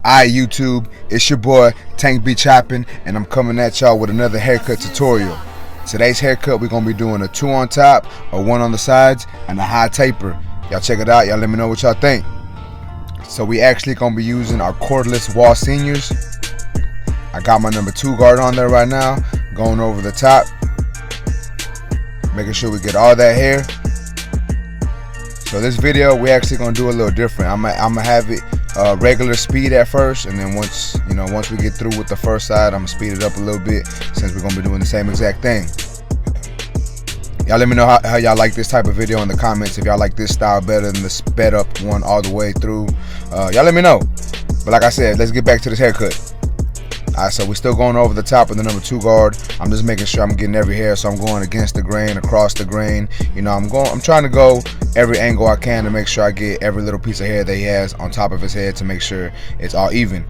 Alright YouTube, it's your boy Tank B Choppin, and I'm coming at y'all with another haircut tutorial. Today's haircut, we're going to be doing a 2 on top, a 1 on the sides, and a high taper. Y'all check it out, y'all let me know what y'all think. So we actually going to be using our Cordless Wahl Seniors. I got my number 2 guard on there right now, going over the top, making sure we get all that hair. So this video, we actually going to do a little different. I'm gonna have it regular speed at first, and then once we get through with the first side, I'm gonna speed it up a little bit since we're gonna be doing the same exact thing. Y'all let me know how y'all like this type of video in the comments. If y'all like this style better than the sped up one all the way through, y'all let me know. But like I said, let's get back to this haircut. Alright, so we're still going over the top of the number 2 guard. I'm just making sure I'm getting every hair, so I'm going against the grain, across the grain. I'm trying to go every angle I can to make sure I get every little piece of hair that he has on top of his head to make sure it's all even.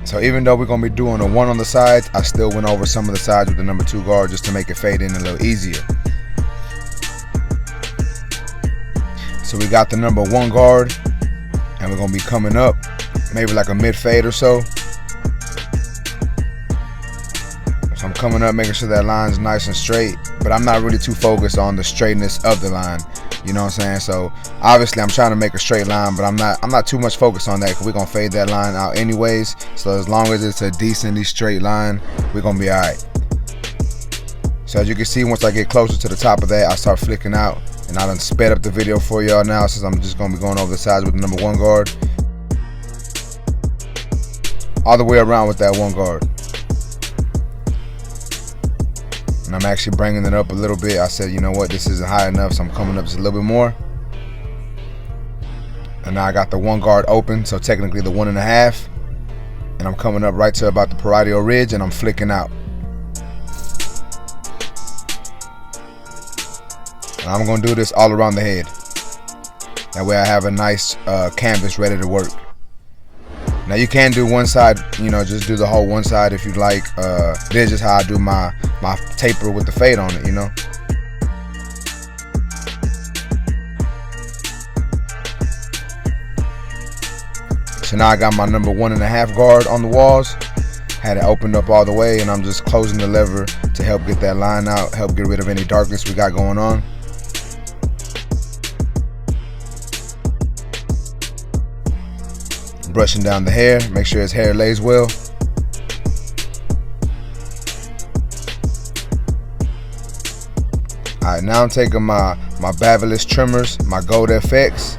So even though we're going to be doing a 1 on the sides, I still went over some of the sides with the number 2 guard just to make it fade in a little easier. So we got the number 1 guard, and we're going to be coming up maybe like a mid fade or so. So I'm coming up, making sure that line's nice and straight, but I'm not really too focused on the straightness of the line. You know what I'm saying? So obviously I'm trying to make a straight line, but I'm not too much focused on that because we're gonna fade that line out anyways. So as long as it's a decently straight line, we're gonna be alright. So as you can see, once I get closer to the top of that, I start flicking out, and I done sped up the video for y'all now since I'm just gonna be going over the sides with the number 1 guard. All the way around with that 1 guard. And I'm actually bringing it up a little bit. I said, you know what, this isn't high enough, so I'm coming up just a little bit more. And now I got the 1 guard open, so technically the 1.5. And I'm coming up right to about the parietal ridge, and I'm flicking out. And I'm going to do this all around the head. That way I have a nice canvas ready to work. Now you can do one side, just do the whole one side if you like. This is just how I do my taper with the fade on it, So now I got my number 1.5 guard on the walls. Had it opened up all the way, and I'm just closing the lever to help get that line out, help get rid of any darkness we got going on. Brushing down the hair, make sure his hair lays well. Alright, now I'm taking my Babyliss Trimmers, my Gold FX,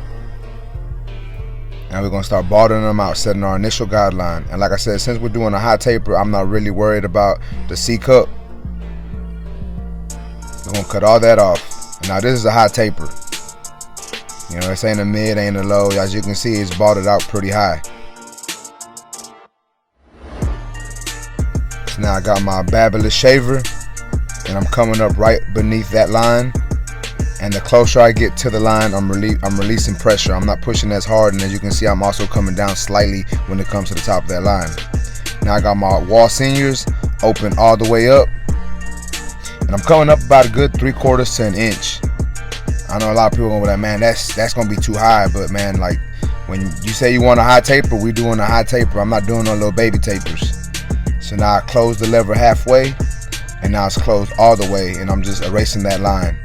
and we're going to start balding them out, setting our initial guideline. And like I said, since we're doing a high taper, I'm not really worried about the C-cup. I'm going to cut all that off. And now this is a high taper. This ain't a mid, ain't a low. As you can see, it's balded out pretty high. So now I got my Babyliss Shaver, and I'm coming up right beneath that line. And the closer I get to the line, I'm releasing pressure. I'm not pushing as hard, and as you can see, I'm also coming down slightly when it comes to the top of that line. Now I got my Wahl Seniors open all the way up, and I'm coming up about a good 3/4 to an inch. I know a lot of people are gonna be like, man, that's gonna be too high, but man, like when you say you want a high taper, we doing a high taper. I'm not doing no little baby tapers. So now I close the lever halfway, and now it's closed all the way, and I'm just erasing that line.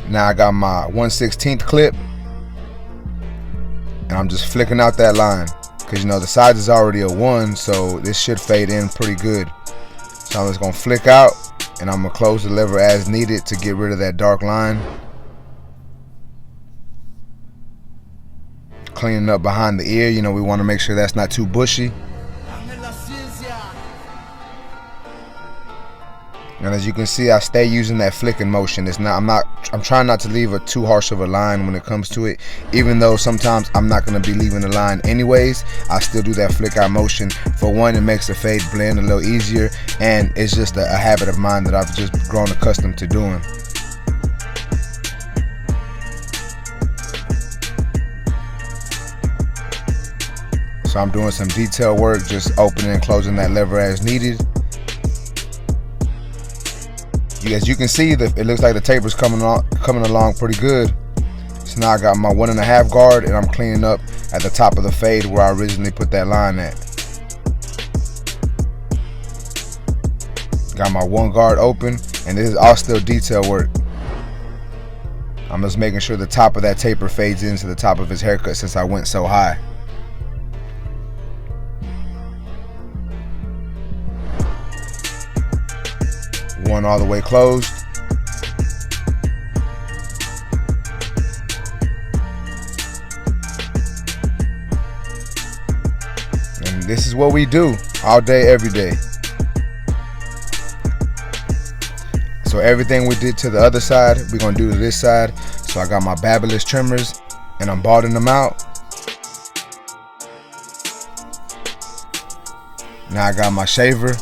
Now I got my 1/16 clip, and I'm just flicking out that line because the size is already a 1, so this should fade in pretty good. So I'm just gonna flick out, and I'm gonna close the lever as needed to get rid of that dark line. Cleaning up behind the ear, we want to make sure that's not too bushy. And as you can see, I stay using that flicking motion. I'm trying not to leave too harsh of a line when it comes to it. Even though sometimes I'm not going to be leaving the line anyways, I still do that flick out motion. For one, it makes the fade blend a little easier, and it's just a habit of mine that I've just grown accustomed to doing. So I'm doing some detail work, just opening and closing that lever as needed. As you can see, it looks like the taper's coming along pretty good. So now I got my 1.5 guard, and I'm cleaning up at the top of the fade where I originally put that line at. Got my 1 guard open, and this is all still detail work. I'm just making sure the top of that taper fades into the top of his haircut since I went so high. One all the way closed. And this is what we do all day, every day. So everything we did to the other side, we're gonna do to this side. So I got my Babyliss trimmers, and I'm balding them out. Now I got my shaver,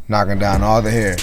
knocking down all the hair.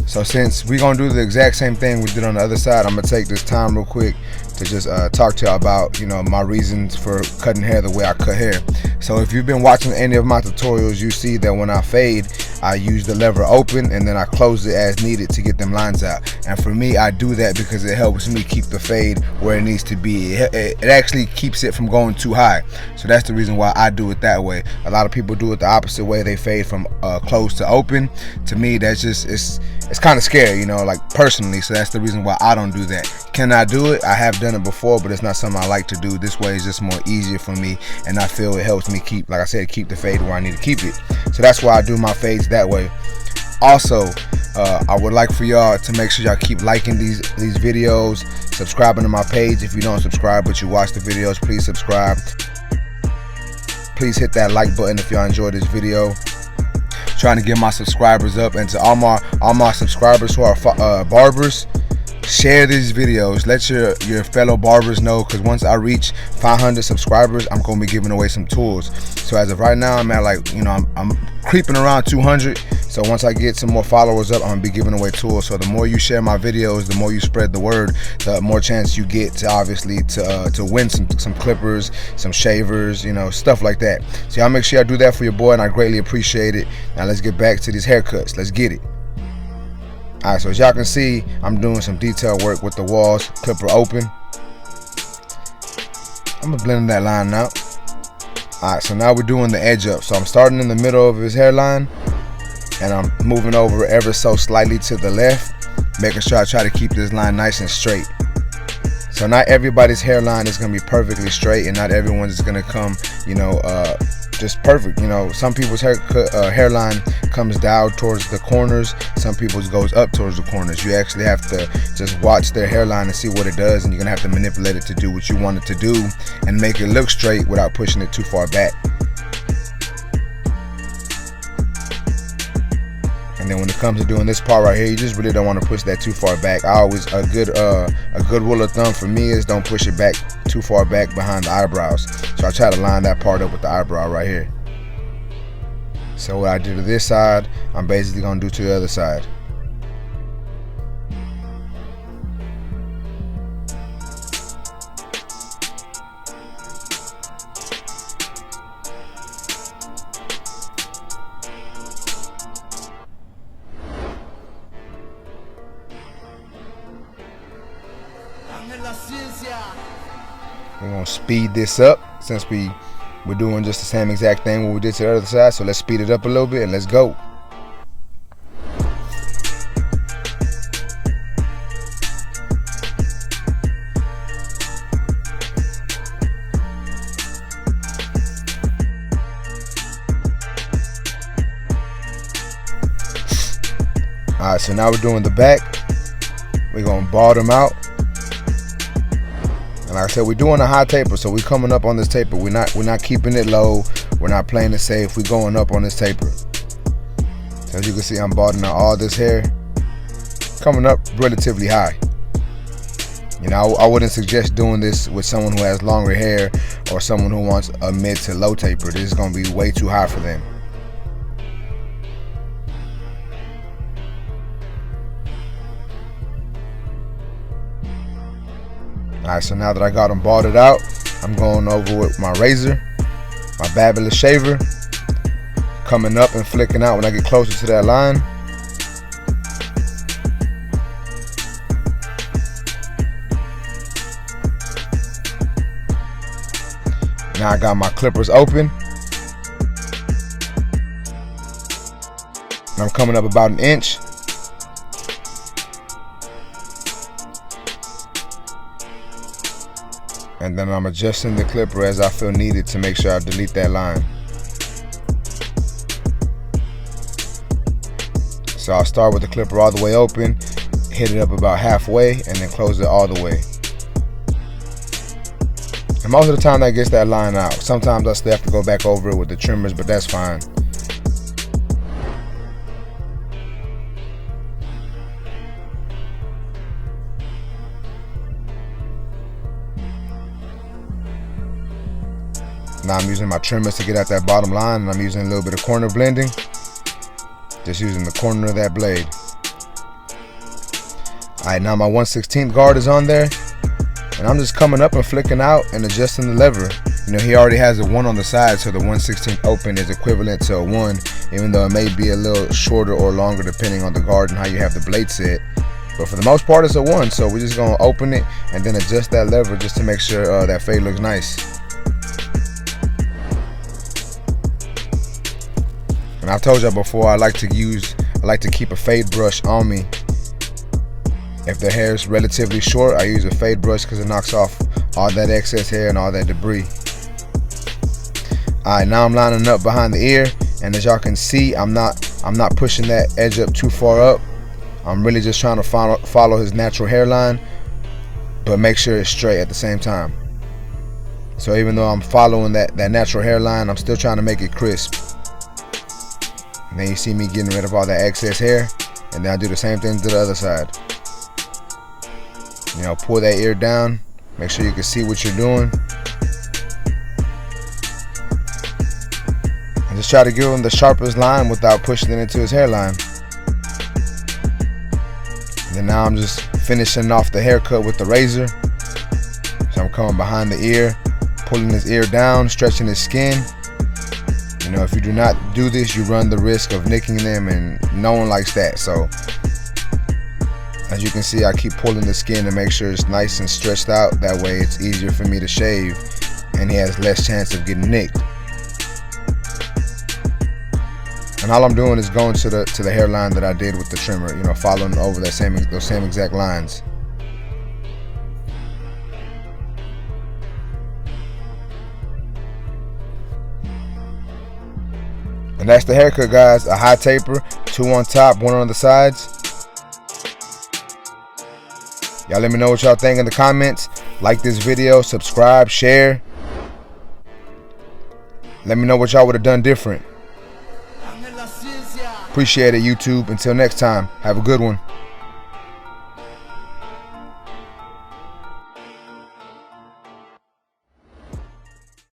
So since we're gonna do the exact same thing we did on the other side, I'm gonna take this time real quick to just talk to y'all about, my reasons for cutting hair the way I cut hair. So if you've been watching any of my tutorials, you see that when I fade, I use the lever open and then I close it as needed to get them lines out. And for me, I do that because it helps me keep the fade where it needs to be. It actually keeps it from going too high. So that's the reason why I do it that way. A lot of people do it the opposite way. They fade from closed to open. To me, that's just, it's kind of scary, like personally. So that's the reason why I don't do that. Can I do it? I have done it before, but it's not something I like to do. This way is just more easier for me, and I feel it helps me keep, like I said, keep the fade where I need to keep it. So that's why I do my fades that way. Also, I would like for y'all to make sure y'all keep liking these videos, subscribing to my page. If you don't subscribe but you watch the videos, please subscribe. Please hit that like button if y'all enjoyed this video. Trying to get my subscribers up, and to all my subscribers who are barbers, share these videos. Let your fellow barbers know, because once I reach 500 subscribers, I'm gonna be giving away some tools. So as of right now, I'm at I'm creeping around 200. So once I get some more followers up, I'm gonna be giving away tools. So the more you share my videos, the more you spread the word, the more chance you get to obviously to win some clippers, some shavers, stuff like that. So y'all make sure y'all do that for your boy, and I greatly appreciate it. Now let's get back to these haircuts. Let's get it. Alright, so as y'all can see, I'm doing some detail work with the Wahl clipper open. I'm gonna blend that line out. Alright, so now we're doing the edge up. So I'm starting in the middle of his hairline, and I'm moving over ever so slightly to the left, making sure I try to keep this line nice and straight. So not everybody's hairline is gonna be perfectly straight, and not everyone's is gonna come, just perfect. Some people's hairline comes down towards the corners, some people's goes up towards the corners. You actually have to just watch their hairline and see what it does, and you're gonna have to manipulate it to do what you want it to do and make it look straight without pushing it too far back. And then when it comes to doing this part right here, you just really don't want to push that too far back. A good rule of thumb for me is don't push it back too far back behind the eyebrows. So I try to line that part up with the eyebrow right here. So what I do to this side, I'm basically gonna do to the other side. We're gonna speed this up since we're doing just the same exact thing what we did to the other side. So let's speed it up a little bit and let's go. Alright, so now we're doing the back. We're gonna bald them out. And like I said, we're doing a high taper, so we're coming up on this taper. We're not keeping it low. We're not playing it safe. We're going up on this taper. So as you can see, I'm balding out all this hair, coming up relatively high. I wouldn't suggest doing this with someone who has longer hair or someone who wants a mid to low taper. This is gonna be way too high for them. Alright, so now that I got them balded out, I'm going over with my razor. my Babyliss Shaver, coming up and flicking out when I get closer to that line. Now I got my clippers open. And I'm coming up about 1 inch. And then I'm adjusting the clipper as I feel needed to make sure I delete that line. So I'll start with the clipper all the way open, hit it up about halfway, and then close it all the way. And most of the time that gets that line out. Sometimes I still have to go back over it with the trimmers, but that's fine. Now I'm using my trimmers to get out that bottom line, and I'm using a little bit of corner blending. Just using the corner of that blade. Alright, now my 1/16 guard is on there, and I'm just coming up and flicking out and adjusting the lever. You know, he already has a 1 on the side, so the 1/16 open is equivalent to a 1, even though it may be a little shorter or longer depending on the guard and how you have the blade set. But for the most part, it's a 1, so we're just gonna open it and then adjust that lever just to make sure that fade looks nice. And I've told y'all before, I like to keep a fade brush on me. If the hair is relatively short, I use a fade brush because it knocks off all that excess hair and all that debris. Alright, now I'm lining up behind the ear, and as y'all can see, I'm not pushing that edge up too far up. I'm really just trying to follow his natural hairline, but make sure it's straight at the same time. So even though I'm following that natural hairline, I'm still trying to make it crisp. And then you see me getting rid of all that excess hair, and then I do the same thing to the other side. You know, pull that ear down, make sure you can see what you're doing. And just try to give him the sharpest line without pushing it into his hairline. And then now I'm just finishing off the haircut with the razor. So I'm coming behind the ear, pulling his ear down, stretching his skin. You know, if you do not do this, you run the risk of nicking them, and no one likes that. So as you can see, I keep pulling the skin to make sure it's nice and stretched out. That way it's easier for me to shave, and he has less chance of getting nicked. And all I'm doing is going to the hairline that I did with the trimmer, you know, following over those same exact lines. And that's the haircut, guys. A high taper, 2 on top, 1 on the sides. Y'all let me know what y'all think in the comments. Like this video, subscribe, share. Let me know what y'all would have done different. Appreciate it, YouTube. Until next time, have a good one.